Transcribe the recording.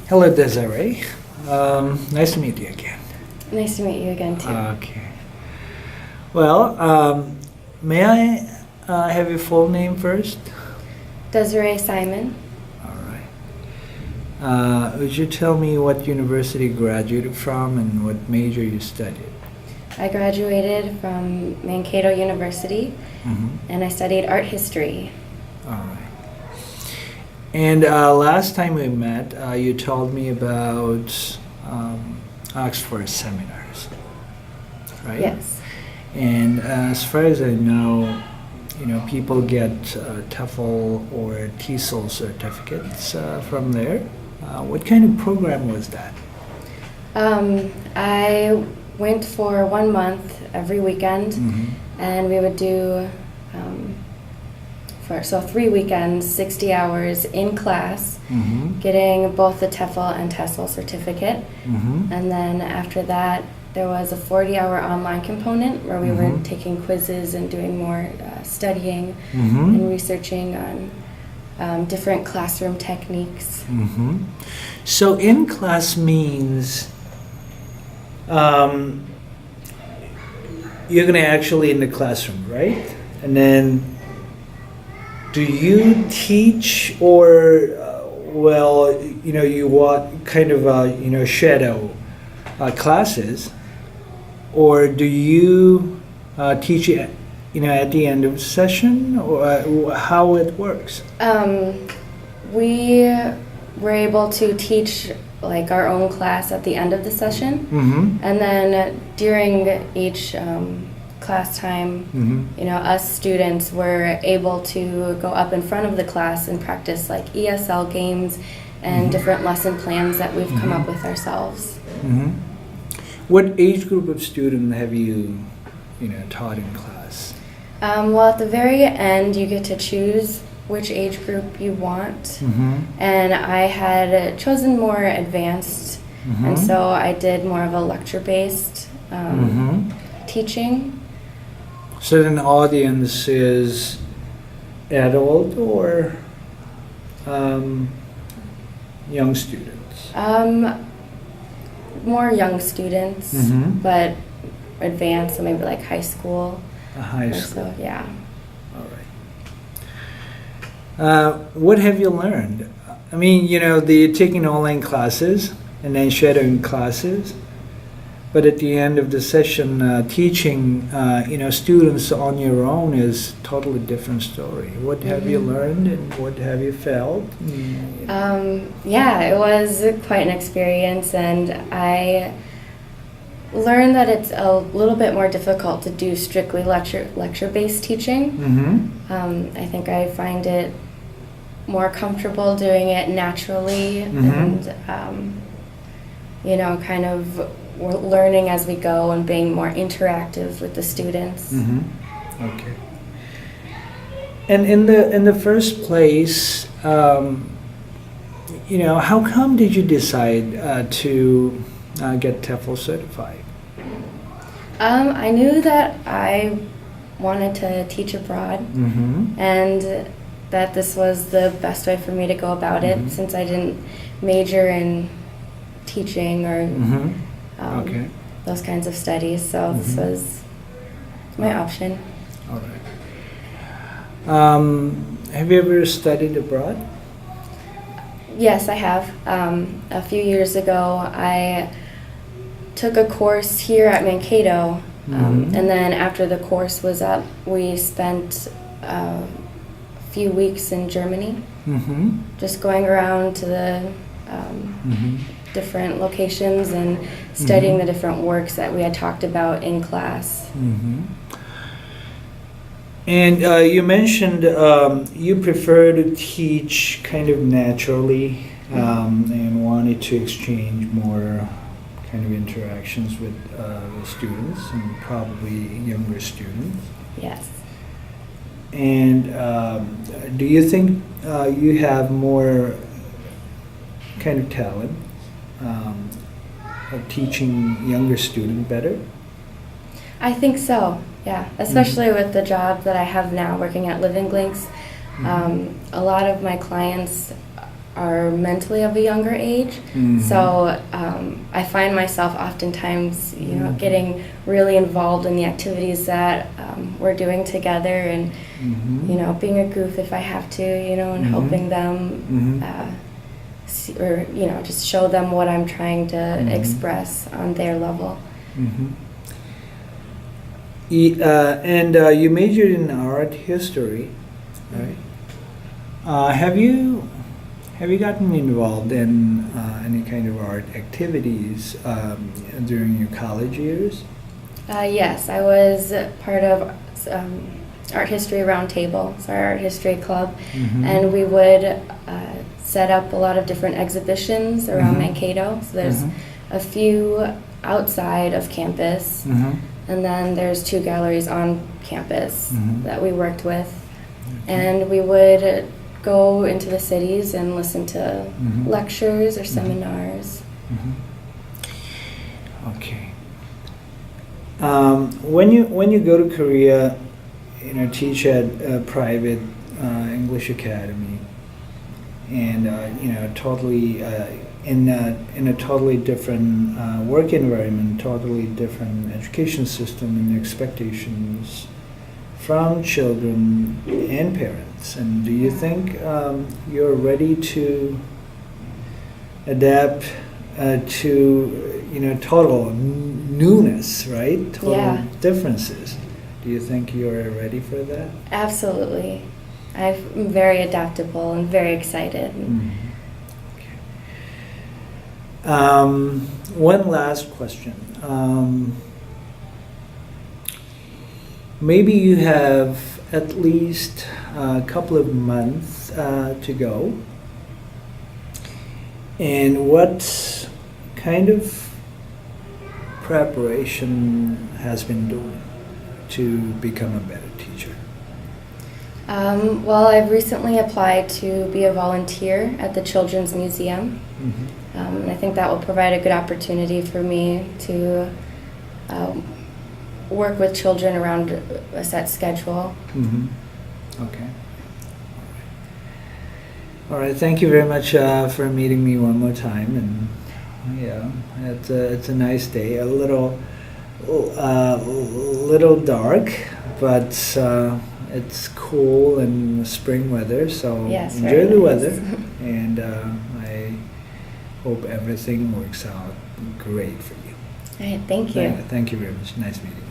Hello, Desiree. Nice to meet you again. Nice to meet you again, too. Okay. Well, may I have your full name first? Desaree Simon. All right. Would you tell me what university you graduated from and what major you studied? I graduated from Mankato University, and I studied art history. All right. And last time we met, you told me about Oxford seminars, right? Yes. And as far as I know, people get TOEFL or TESOL certificates from there. What kind of program was that? I went for 1 month every weekend, and we would do for 3 weekends, 60 hours in class, getting both the TOEFL and TESOL certificate. And then after that, there was a 40-hour online component where we were taking quizzes and doing more studying and researching on different classroom techniques. So in class means you're going to actually in the classroom, right? And then do you teach or, you want kind of, shadow classes? Or do you teach it, at the end of the session, or how it works? We were able to teach like our own class at the end of the session, and then during each class time, us students were able to go up in front of the class and practice like ESL games and different lesson plans that we've come up with ourselves. What age group of student have you, taught in class? Well, at the very end, you get to choose which age group you want, and I had chosen more advanced, and so I did more of a lecture-based teaching. So then the audience is adult or young students? More young students, but advanced, so maybe like high school. High school. So, yeah. All right. What have you learned? I mean, the taking online classes and then shadowing classes, but at the end of the session, teaching, students on your own is totally different story. What have you learned and what have you felt? Yeah, it was quite an experience, and I learned that it's a little bit more difficult to do strictly lecture-based teaching. I think I find it more comfortable doing it naturally and, kind of learning as we go and being more interactive with the students. Okay. And in the first place, how come did you decide to get TOEFL certified? I knew that I wanted to teach abroad, and that this was the best way for me to go about it, since I didn't major in teaching or those kinds of studies. So this was my option. All right. Have you ever studied abroad? Yes, I have. A few years ago, I took a course here at Mankato, and then after the course was up, we spent a few weeks in Germany, just going around to the different locations and studying the different works that we had talked about in class. And you mentioned you prefer to teach kind of naturally and wanted to exchange more kind of interactions with students and probably younger students. Yes. And do you think you have more kind of talent of teaching younger students better? I think so, yeah. Especially with the job that I have now working at Living Links. A lot of my clients are mentally of a younger age. Mhm. So I find myself oftentimes, getting really involved in the activities that we're doing together, and Mhm. being a goof if I have to, and Mhm. helping them, Mhm. or just show them what I'm trying to Mhm. express on their level. Mhm. And you majored in art history, right? Have you gotten involved in any kind of art activities during your college years? Yes, I was part of Art History Roundtable, so our Art History Club, Mhm. and we would set up a lot of different exhibitions around Mhm. Mankato. So there's Mhm. a few outside of campus, Mhm. and then there's 2 galleries on campus Mhm. that we worked with. And we would go into the cities and listen to Mhm. lectures or Mhm. seminars. Mhm. Okay. When you go to Korea, teach at a private English academy, and totally in a totally different work environment, totally different education system, and expectations from children and parents. And do you think you're ready to adapt to total newness, right? Total Yeah. differences. Do you think you're ready for that? Absolutely. I'm very adaptable and very excited. Mhm. One last question. Maybe you have at least a couple of months to go. And what kind of preparation has been doing to become a better teacher? Well, I've recently applied to be a volunteer at the Children's Museum. Mm-hmm. And I think that will provide a good opportunity for me to work with children around a set schedule. Mm-hmm. Okay. All right. Thank you very much for meeting me one more time. And yeah, it's a nice day. A little dark, but it's cool and spring weather. So Yes, enjoy very the nice. weather, and I hope everything works out great for you. All right, thank you. Thank you very much. Nice meeting you.